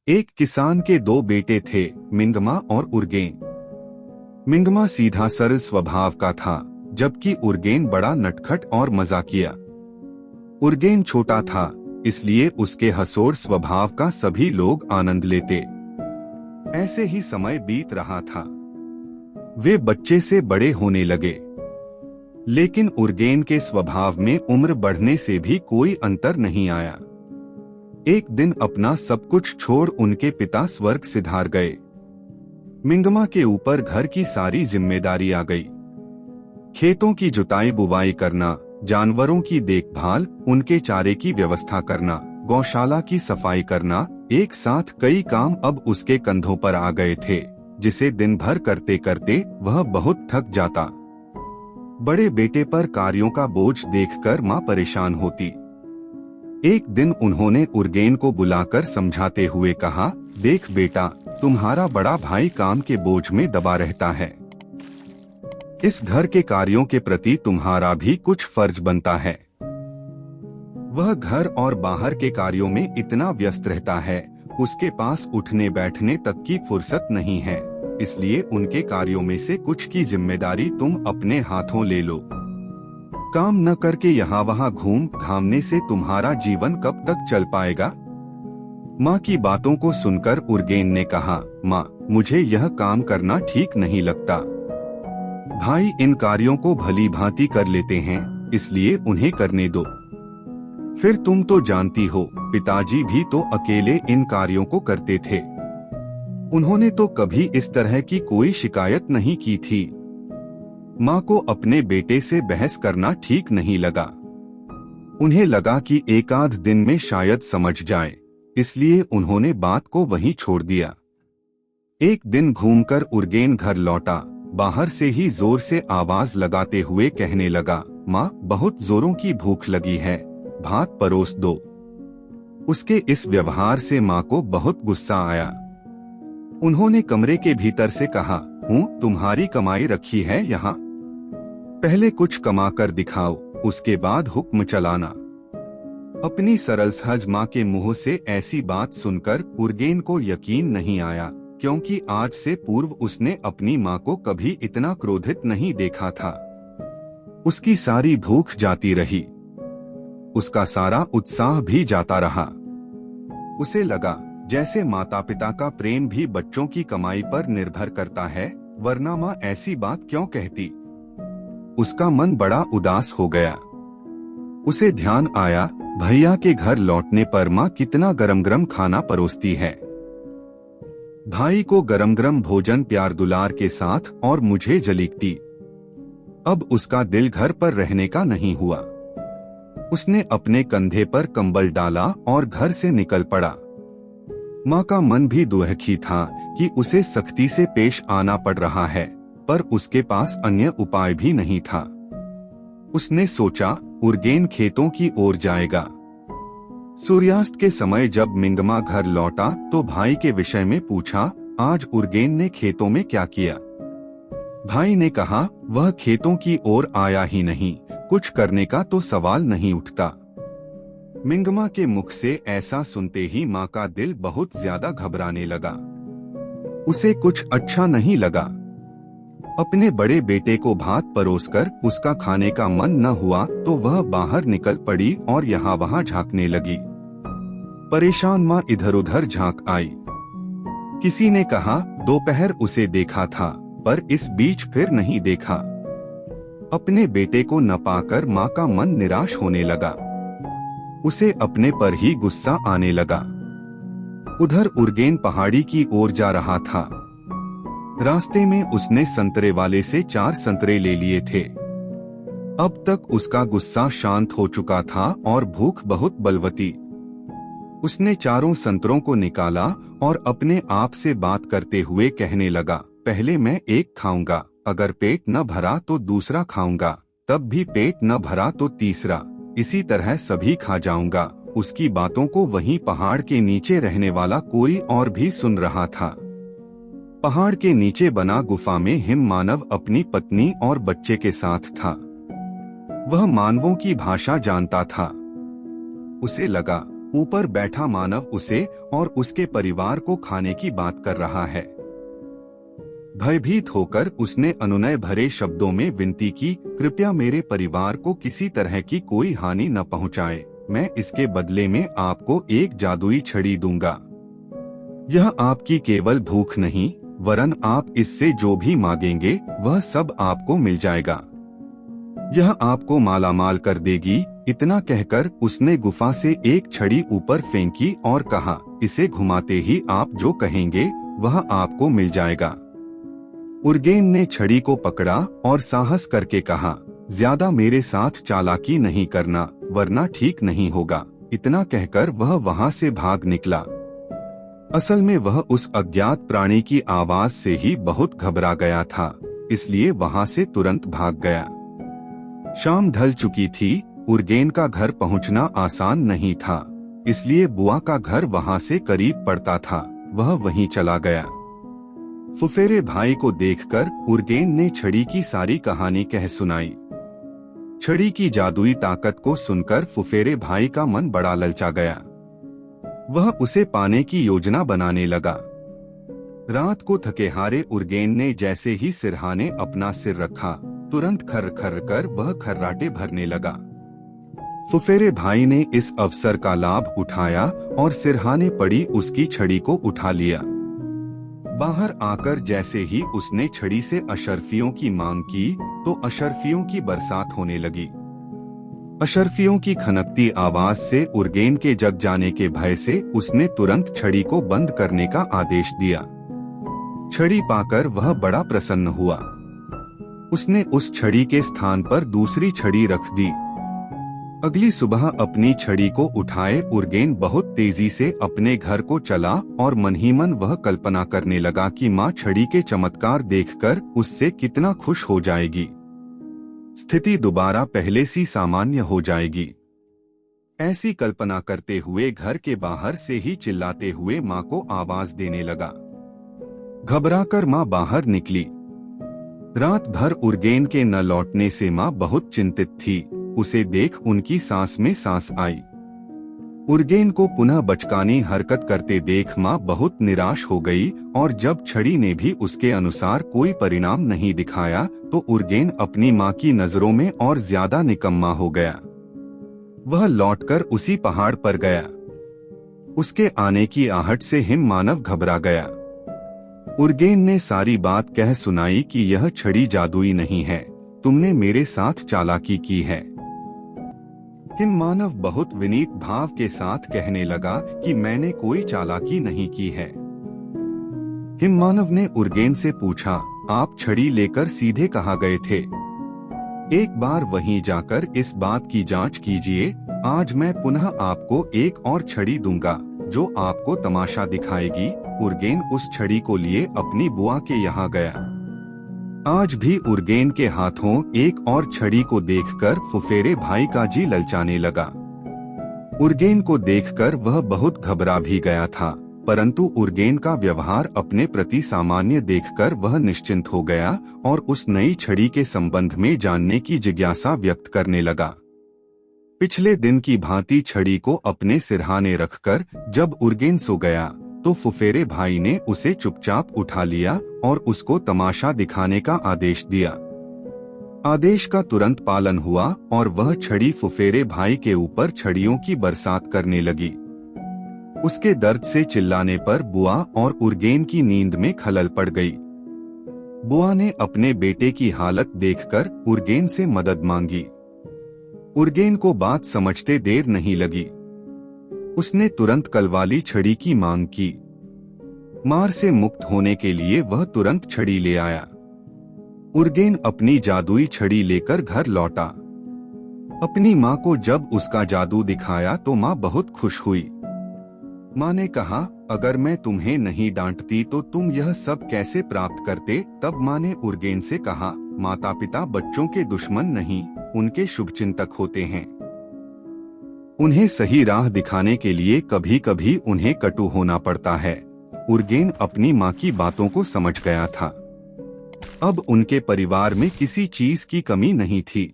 एक किसान के दो बेटे थे, मिंगमा और उर्गेन। मिंगमा सीधा सरल स्वभाव का था, जबकि उर्गेन बड़ा नटखट और मजाकिया। उर्गेन छोटा था, इसलिए उसके हंसोड़ स्वभाव का सभी लोग आनंद लेते। ऐसे ही समय बीत रहा था। वे बच्चे से बड़े होने लगे, लेकिन उर्गेन के स्वभाव में उम्र बढ़ने से भी कोई अंतर नहीं आया। एक दिन अपना सब कुछ छोड़ उनके पिता स्वर्ग सिधार गए। मिंगमा के ऊपर घर की सारी जिम्मेदारी आ गई। खेतों की जुताई बुवाई करना, जानवरों की देखभाल, उनके चारे की व्यवस्था करना, गौशाला की सफाई करना, एक साथ कई काम अब उसके कंधों पर आ गए थे, जिसे दिन भर करते करते वह बहुत थक जाता। बड़े बेटे पर कार्यों का बोझ देखकर माँ परेशान होती। एक दिन उन्होंने उर्गेन को बुलाकर समझाते हुए कहा, देख बेटा, तुम्हारा बड़ा भाई काम के बोझ में दबा रहता है। इस घर के कार्यों के प्रति तुम्हारा भी कुछ फर्ज बनता है। वह घर और बाहर के कार्यों में इतना व्यस्त रहता है, उसके पास उठने बैठने तक की फुर्सत नहीं है, इसलिए उनके कार्यों में से कुछ की जिम्मेदारी तुम अपने हाथों ले लो। काम न करके यहाँ वहाँ घूम घामने से तुम्हारा जीवन कब तक चल पाएगा? माँ की बातों को सुनकर उर्गेन ने कहा, माँ, मुझे यह काम करना ठीक नहीं लगता। भाई इन कार्यों को भली भांति कर लेते हैं, इसलिए उन्हें करने दो। फिर तुम तो जानती हो, पिताजी भी तो अकेले इन कार्यों को करते थे। उन्होंने तो कभी इस तरह की कोई शिकायत नहीं की थी। माँ को अपने बेटे से बहस करना ठीक नहीं लगा। उन्हें लगा कि एक आध दिन में शायद समझ जाए, इसलिए उन्होंने बात को वहीं छोड़ दिया। एक दिन घूमकर उर्गेन घर लौटा। बाहर से ही जोर से आवाज लगाते हुए कहने लगा, माँ, बहुत जोरों की भूख लगी है, भात परोस दो। उसके इस व्यवहार से माँ को बहुत गुस्सा आया। उन्होंने कमरे के भीतर से कहा, तुम्हारी कमाई रखी है यहाँ, पहले कुछ कमा कर दिखाओ, उसके बाद हुक्म चलाना। अपनी सरल सहज माँ के मुंह से ऐसी बात सुनकर उर्गेन को यकीन नहीं आया, क्योंकि आज से पूर्व उसने अपनी माँ को कभी इतना क्रोधित नहीं देखा था। उसकी सारी भूख जाती रही, उसका सारा उत्साह भी जाता रहा। उसे लगा जैसे माता पिता का प्रेम भी बच्चों की कमाई पर निर्भर करता है, वरना माँ ऐसी बात क्यों कहती। उसका मन बड़ा उदास हो गया। उसे ध्यान आया, भैया के घर लौटने पर माँ कितना गरम गरम खाना परोसती है। भाई को गरम गरम भोजन प्यार दुलार के साथ और मुझे जलीकती। अब उसका दिल घर पर रहने का नहीं हुआ। उसने अपने कंधे पर कंबल डाला और घर से निकल पड़ा। माँ का मन भी दुखी था कि उसे सख्ती से पेश आना पड़ रहा है, पर उसके पास अन्य उपाय भी नहीं था। उसने सोचा, उर्गेन खेतों की ओर जाएगा। सूर्यास्त के समय जब मिंगमा घर लौटा तो भाई के विषय में पूछा, आज उर्गेन ने खेतों में क्या किया? भाई ने कहा, वह खेतों की ओर आया ही नहीं, कुछ करने का तो सवाल नहीं उठता। मिंगमा के मुख से ऐसा सुनते ही माँ का दिल बहुत ज्यादा घबराने लगा। उसे कुछ अच्छा नहीं लगा। अपने बड़े बेटे को भात परोसकर उसका खाने का मन न हुआ तो वह बाहर निकल पड़ी और यहाँ वहाँ झांकने लगी। परेशान माँ इधर उधर झांक आई। किसी ने कहा, दोपहर उसे देखा था, पर इस बीच फिर नहीं देखा। अपने बेटे को न पाकर माँ का मन निराश होने लगा। उसे अपने पर ही गुस्सा आने लगा। उधर उर्गेन पहाड़ी की ओर जा रहा था। रास्ते में उसने संतरे वाले से 4 संतरे ले लिए थे। अब तक उसका गुस्सा शांत हो चुका था और भूख बहुत बलवती। उसने चारों संतरों को निकाला और अपने आप से बात करते हुए कहने लगा, पहले मैं एक खाऊंगा, अगर पेट न भरा तो दूसरा खाऊंगा, तब भी पेट न भरा तो तीसरा, इसी तरह सभी खा जाऊंगा। उसकी बातों को वहीं पहाड़ के नीचे रहने वाला कोई और भी सुन रहा था। पहाड़ के नीचे बना गुफा में हिम मानव अपनी पत्नी और बच्चे के साथ था। वह मानवों की भाषा जानता था। उसे लगा ऊपर बैठा मानव उसे और उसके परिवार को खाने की बात कर रहा है। भयभीत होकर उसने अनुनय भरे शब्दों में विनती की, कृपया मेरे परिवार को किसी तरह की कोई हानि न पहुंचाए। मैं इसके बदले में आपको एक जादुई छड़ी दूंगा। यह आपकी केवल भूख नहीं, वरन आप इससे जो भी मांगेंगे वह सब आपको मिल जाएगा। यह आपको मालामाल कर देगी। इतना कहकर उसने गुफा से एक छड़ी ऊपर फेंकी और कहा, इसे घुमाते ही आप जो कहेंगे वह आपको मिल जाएगा। उर्गेन ने छड़ी को पकड़ा और साहस करके कहा, ज्यादा मेरे साथ चालाकी नहीं करना, वरना ठीक नहीं होगा। इतना कहकर वह वहां से भाग निकला। असल में वह उस अज्ञात प्राणी की आवाज से ही बहुत घबरा गया था, इसलिए वहां से तुरंत भाग गया। शाम ढल चुकी थी। उर्गेन का घर पहुंचना आसान नहीं था, इसलिए बुआ का घर वहां से करीब पड़ता था। वह वहीं चला गया। फुफेरे भाई को देखकर उर्गेन ने छड़ी की सारी कहानी कह सुनाई। छड़ी की जादुई ताकत को सुनकर फुफेरे भाई का मन बड़ा ललचा गया। वह उसे पाने की योजना बनाने लगा। रात को थके हारे उर्गेन ने जैसे ही सिरहाने अपना सिर रखा, तुरंत खर खर कर वह खर्राटे भरने लगा। फुफेरे भाई ने इस अवसर का लाभ उठाया और सिरहाने पड़ी उसकी छड़ी को उठा लिया। बाहर आकर जैसे ही उसने छड़ी से अशर्फियों की मांग की तो अशर्फियों की बरसात होने लगी। अशर्फियों की खनकती आवाज से उर्गेन के जग जाने के भय से उसने तुरंत छड़ी को बंद करने का आदेश दिया। छड़ी पाकर वह बड़ा प्रसन्न हुआ। उसने उस छड़ी के स्थान पर दूसरी छड़ी रख दी। अगली सुबह अपनी छड़ी को उठाए उर्गेन बहुत तेजी से अपने घर को चला और मन ही मन वह कल्पना करने लगा कि माँ छड़ी के चमत्कार देखकर उससे कितना खुश हो जाएगी। स्थिति दोबारा पहले सी सामान्य हो जाएगी। ऐसी कल्पना करते हुए घर के बाहर से ही चिल्लाते हुए माँ को आवाज देने लगा। घबराकर माँ बाहर निकली। रात भर उर्गेन के न लौटने से माँ बहुत चिंतित थी। उसे देख उनकी सांस में सांस आई। उर्गेन को पुनः बचकानी हरकत करते देख माँ बहुत निराश हो गई और जब छड़ी ने भी उसके अनुसार कोई परिणाम नहीं दिखाया तो उर्गेन अपनी माँ की नजरों में और ज्यादा निकम्मा हो गया। वह लौटकर उसी पहाड़ पर गया। उसके आने की आहट से हिम मानव घबरा गया। उर्गेन ने सारी बात कह सुनाई कि यह छड़ी जादुई नहीं है, तुमने मेरे साथ चालाकी की है। हिम मानव बहुत विनीत भाव के साथ कहने लगा कि मैंने कोई चालाकी नहीं की है। हिम मानव ने उर्गेन से पूछा, आप छड़ी लेकर सीधे कहाँ गए थे? एक बार वहीं जाकर इस बात की जांच कीजिए। आज मैं पुनः आपको एक और छड़ी दूंगा जो आपको तमाशा दिखाएगी। उर्गेन उस छड़ी को लिए अपनी बुआ के यहाँ गया। आज भी उर्गेन के हाथों एक और छड़ी को देखकर फुफेरे भाई का जी ललचाने लगा। उर्गेन को देखकर वह बहुत घबरा भी गया था, परंतु उर्गेन का व्यवहार अपने प्रति सामान्य देखकर वह निश्चिंत हो गया और उस नई छड़ी के संबंध में जानने की जिज्ञासा व्यक्त करने लगा। पिछले दिन की भांति छड़ी को अपने सिरहाने रखकर जब उर्गेन सो गया तो फुफेरे भाई ने उसे चुपचाप उठा लिया और उसको तमाशा दिखाने का आदेश दिया। आदेश का तुरंत पालन हुआ और वह छड़ी फुफेरे भाई के ऊपर छड़ियों की बरसात करने लगी। उसके दर्द से चिल्लाने पर बुआ और उर्गेन की नींद में खलल पड़ गई। बुआ ने अपने बेटे की हालत देखकर उर्गेन से मदद मांगी। उर्गेन को बात समझते देर नहीं लगी। उसने तुरंत कलवाली छड़ी की मांग की। मार से मुक्त होने के लिए वह तुरंत छड़ी ले आया। उर्गेन अपनी जादुई छड़ी लेकर घर लौटा। अपनी माँ को जब उसका जादू दिखाया तो माँ बहुत खुश हुई। माँ ने कहा, अगर मैं तुम्हें नहीं डांटती तो तुम यह सब कैसे प्राप्त करते? तब माँ ने उर्गेन से कहा, माता पिता बच्चों के दुश्मन नहीं, उनके शुभचिंतक होते हैं। उन्हें सही राह दिखाने के लिए कभी कभी उन्हें कटु होना पड़ता है। उर्गेन अपनी माँ की बातों को समझ गया था। अब उनके परिवार में किसी चीज की कमी नहीं थी।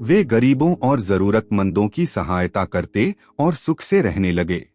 वे गरीबों और जरूरतमंदों की सहायता करते और सुख से रहने लगे।